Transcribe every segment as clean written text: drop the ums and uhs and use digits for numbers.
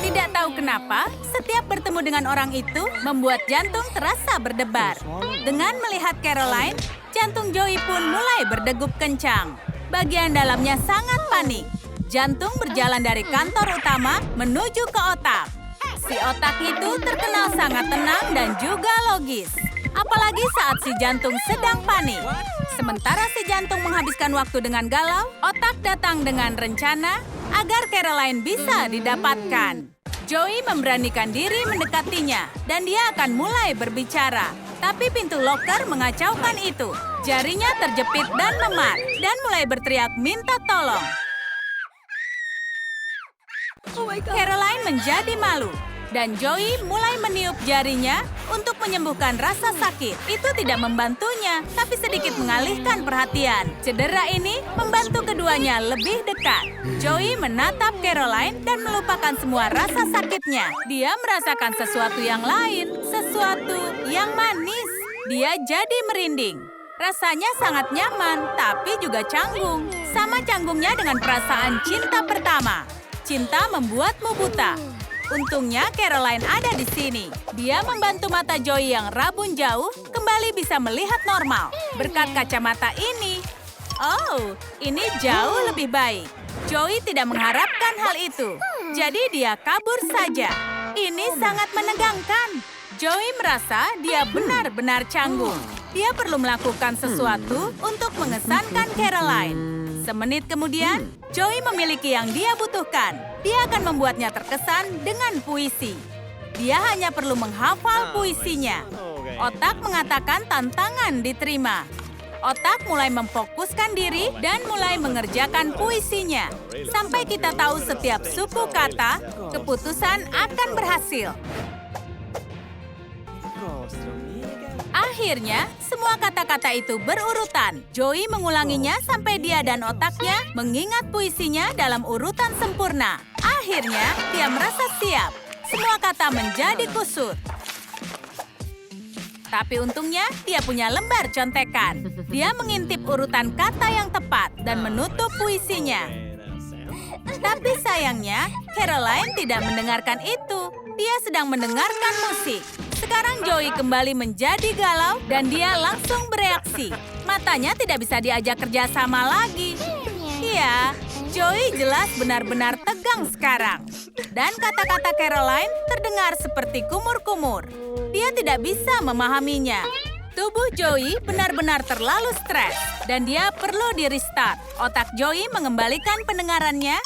Tidak tahu kenapa, setiap bertemu dengan orang itu membuat jantung terasa berdebar. Dengan melihat Caroline, jantung Joey pun mulai berdegup kencang. Bagian dalamnya sangat panik. Jantung berjalan dari kantor utama menuju ke otak. Si otak itu terkenal sangat tenang dan juga logis. Apalagi saat si jantung sedang panik. Sementara si jantung menghabiskan waktu dengan galau, otak datang dengan rencana agar Caroline bisa didapatkan. Joey memberanikan diri mendekatinya, dan dia akan mulai berbicara. Tapi pintu loker mengacaukan itu. Jarinya terjepit dan memar, dan mulai berteriak minta tolong. Caroline menjadi malu, dan Joey mulai meniup jarinya untuk menyembuhkan rasa sakit. Itu tidak membantunya, tapi sedikit mengalihkan perhatian. Cedera ini membantu keduanya lebih dekat. Joey menatap Caroline dan melupakan semua rasa sakitnya. Dia merasakan sesuatu yang lain, sesuatu yang manis. Dia jadi merinding. Rasanya sangat nyaman, tapi juga canggung. Sama canggungnya dengan perasaan cinta pertama. Cinta membuatmu buta. Untungnya Caroline ada di sini. Dia membantu mata Joey yang rabun jauh kembali bisa melihat normal. Berkat kacamata ini. Oh, ini jauh lebih baik. Joey tidak mengharapkan hal itu. Jadi dia kabur saja. Ini sangat menegangkan. Joey merasa dia benar-benar canggung. Dia perlu melakukan sesuatu untuk mengesankan Caroline. Semenit kemudian, Joey memiliki yang dia butuhkan. Dia akan membuatnya terkesan dengan puisi. Dia hanya perlu menghafal puisinya. Otak mengatakan tantangan diterima. Otak mulai memfokuskan diri dan mulai mengerjakan puisinya. Sampai kita tahu setiap suku kata, keputusan akan berhasil. Akhirnya, semua kata-kata itu berurutan. Joey mengulanginya sampai dia dan otaknya mengingat puisinya dalam urutan sempurna. Akhirnya, dia merasa siap. Semua kata menjadi kusut. Tapi untungnya, dia punya lembar contekan. Dia mengintip urutan kata yang tepat dan menutup puisinya. Tapi sayangnya, Caroline tidak mendengarkan itu. Dia sedang mendengarkan musik. Sekarang Joey kembali menjadi galau dan dia langsung bereaksi. Matanya tidak bisa diajak kerjasama lagi. Iya, Joey jelas benar-benar tegang sekarang. Dan kata-kata Caroline terdengar seperti kumur-kumur. Dia tidak bisa memahaminya. Tubuh Joey benar-benar terlalu stres dan dia perlu di-restart. Otak Joey mengembalikan pendengarannya.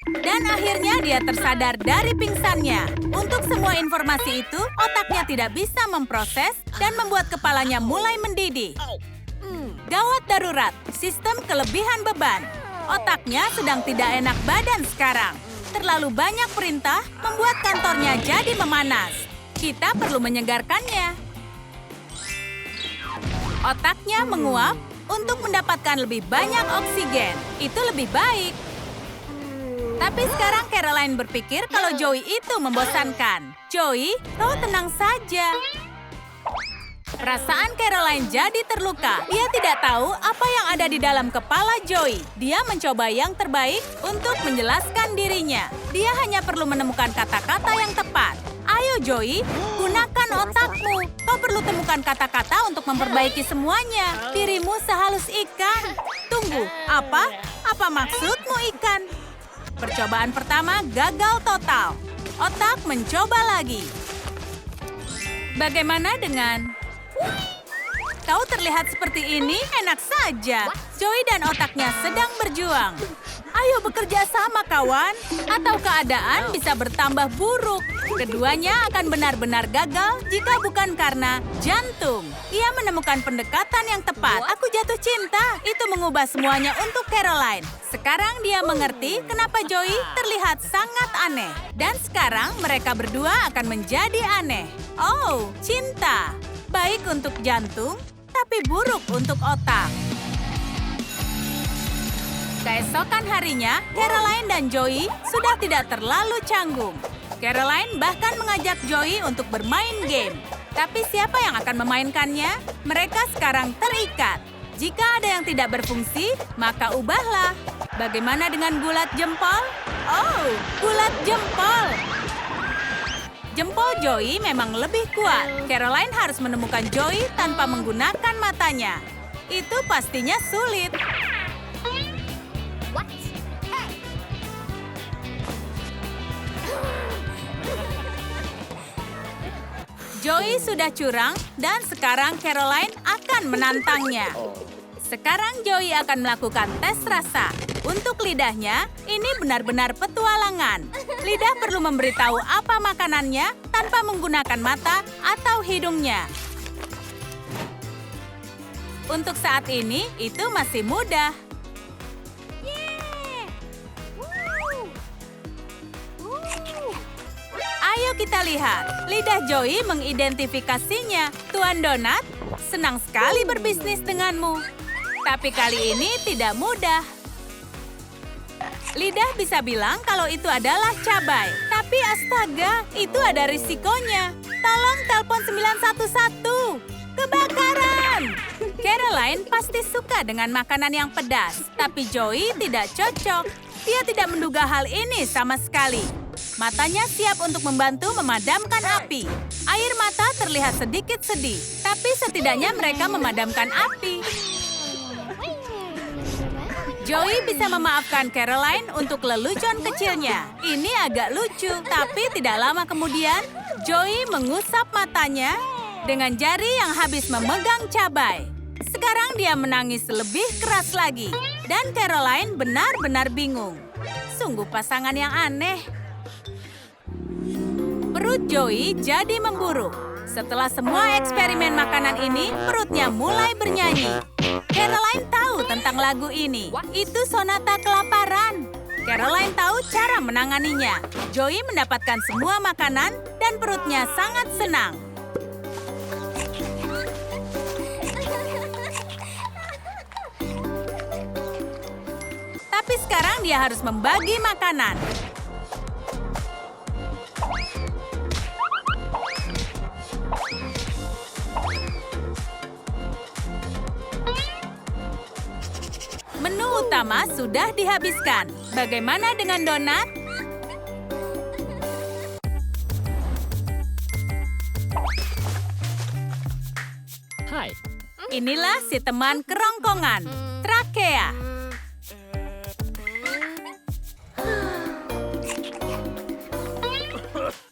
Dan akhirnya dia tersadar dari pingsannya. Untuk semua informasi itu, otaknya tidak bisa memproses dan membuat kepalanya mulai mendidih. Gawat darurat, sistem kelebihan beban. Otaknya sedang tidak enak badan sekarang. Terlalu banyak perintah membuat kantornya jadi memanas. Kita perlu menyegarkannya. Otaknya menguap untuk mendapatkan lebih banyak oksigen. Itu lebih baik. Tapi sekarang Caroline berpikir kalau Joey itu membosankan. Joey, kau tenang saja. Perasaan Caroline jadi terluka. Dia tidak tahu apa yang ada di dalam kepala Joey. Dia mencoba yang terbaik untuk menjelaskan dirinya. Dia hanya perlu menemukan kata-kata yang tepat. Ayo Joey, gunakan otakmu. Kau perlu temukan kata-kata untuk memperbaiki semuanya. Dirimu sehalus ikan. Tunggu, apa? Apa maksudmu ikan? Percobaan pertama gagal total. Otak mencoba lagi. Bagaimana dengan... Kau terlihat seperti ini enak saja. Joey dan otaknya sedang berjuang. Ayo bekerja sama kawan, atau keadaan bisa bertambah buruk. Keduanya akan benar-benar gagal jika bukan karena jantung. Ia menemukan pendekatan yang tepat. Aku jatuh cinta. Itu mengubah semuanya untuk Caroline. Sekarang dia mengerti kenapa Joey terlihat sangat aneh. Dan sekarang mereka berdua akan menjadi aneh. Oh, cinta. Baik untuk jantung, tapi buruk untuk otak. Keesokan harinya, Caroline dan Joey sudah tidak terlalu canggung. Caroline bahkan mengajak Joey untuk bermain game. Tapi siapa yang akan memainkannya? Mereka sekarang terikat. Jika ada yang tidak berfungsi, maka ubahlah. Bagaimana dengan bulat jempol? Oh, bulat jempol! Jempol Joey memang lebih kuat. Caroline harus menemukan Joey tanpa menggunakan matanya. Itu pastinya sulit. Joey sudah curang dan sekarang Caroline akan menantangnya. Sekarang Joey akan melakukan tes rasa. Untuk lidahnya, ini benar-benar petualangan. Lidah perlu memberitahu apa makanannya tanpa menggunakan mata atau hidungnya. Untuk saat ini, itu masih mudah. Ayo kita lihat. Lidah Joey mengidentifikasinya. Tuan Donat, senang sekali berbisnis denganmu. Tapi kali ini tidak mudah. Lidah bisa bilang kalau itu adalah cabai. Tapi astaga, itu ada risikonya. Tolong telepon 911. Kebakaran! Caroline pasti suka dengan makanan yang pedas. Tapi Joey tidak cocok. Dia tidak menduga hal ini sama sekali. Matanya siap untuk membantu memadamkan api. Air mata terlihat sedikit sedih, tapi setidaknya mereka memadamkan api. Joey bisa memaafkan Caroline untuk lelucon kecilnya. Ini agak lucu, tapi tidak lama kemudian, Joey mengusap matanya dengan jari yang habis memegang cabai. Sekarang dia menangis lebih keras lagi, dan Caroline benar-benar bingung. Sungguh pasangan yang aneh. Perut Joey jadi memburuk. Setelah semua eksperimen makanan ini, perutnya mulai bernyanyi. Caroline tahu tentang lagu ini. Itu sonata kelaparan. Caroline tahu cara menanganinya. Joey mendapatkan semua makanan dan perutnya sangat senang. Tapi sekarang dia harus membagi makanan. Menu utama sudah dihabiskan. Bagaimana dengan donat? Hai. Inilah si teman kerongkongan, trakea.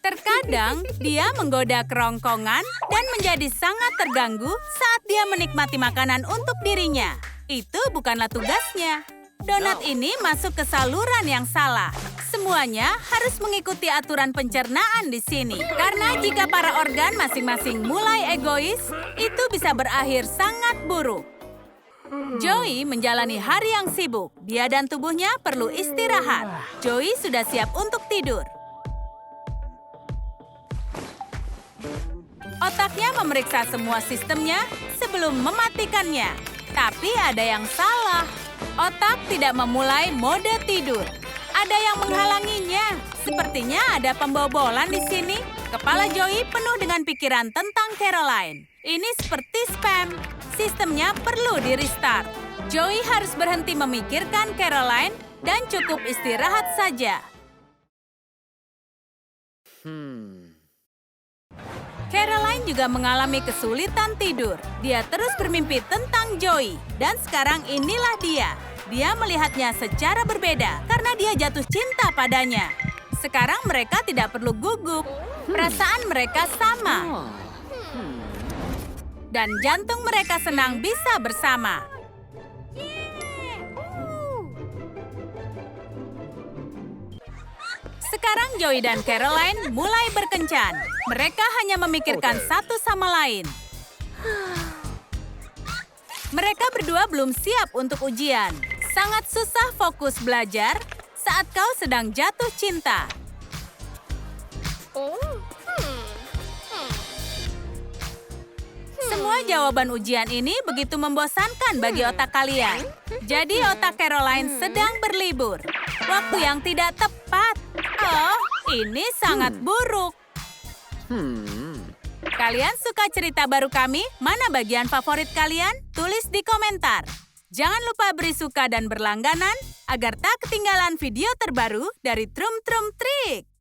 Terkadang, dia menggoda kerongkongan dan menjadi sangat terganggu saat dia menikmati makanan untuk dirinya. Itu bukanlah tugasnya. Donat ini masuk ke saluran yang salah. Semuanya harus mengikuti aturan pencernaan di sini. Karena jika para organ masing-masing mulai egois, itu bisa berakhir sangat buruk. Joey menjalani hari yang sibuk. Dia dan tubuhnya perlu istirahat. Joey sudah siap untuk tidur. Otaknya memeriksa semua sistemnya sebelum mematikannya. Tapi ada yang salah. Otak tidak memulai mode tidur. Ada yang menghalanginya. Sepertinya ada pembobolan di sini. Kepala Joey penuh dengan pikiran tentang Caroline. Ini seperti spam. Sistemnya perlu di-restart. Joey harus berhenti memikirkan Caroline dan cukup istirahat saja. Caroline juga mengalami kesulitan tidur. Dia terus bermimpi tentang Joey. Dan sekarang inilah dia. Dia melihatnya secara berbeda karena dia jatuh cinta padanya. Sekarang mereka tidak perlu gugup. Perasaan mereka sama. Dan jantung mereka senang bisa bersama. Sekarang Joey dan Caroline mulai berkencan. Mereka hanya memikirkan satu sama lain. Mereka berdua belum siap untuk ujian. Sangat susah fokus belajar saat kau sedang jatuh cinta. Semua jawaban ujian ini begitu membosankan bagi otak kalian. Jadi otak Caroline sedang berlibur. Waktu yang tidak tepat. Oh, ini sangat buruk. Kalian suka cerita baru kami? Mana bagian favorit kalian? Tulis di komentar. Jangan lupa beri suka dan berlangganan. agar tak ketinggalan video terbaru dari Trum Trum Trik.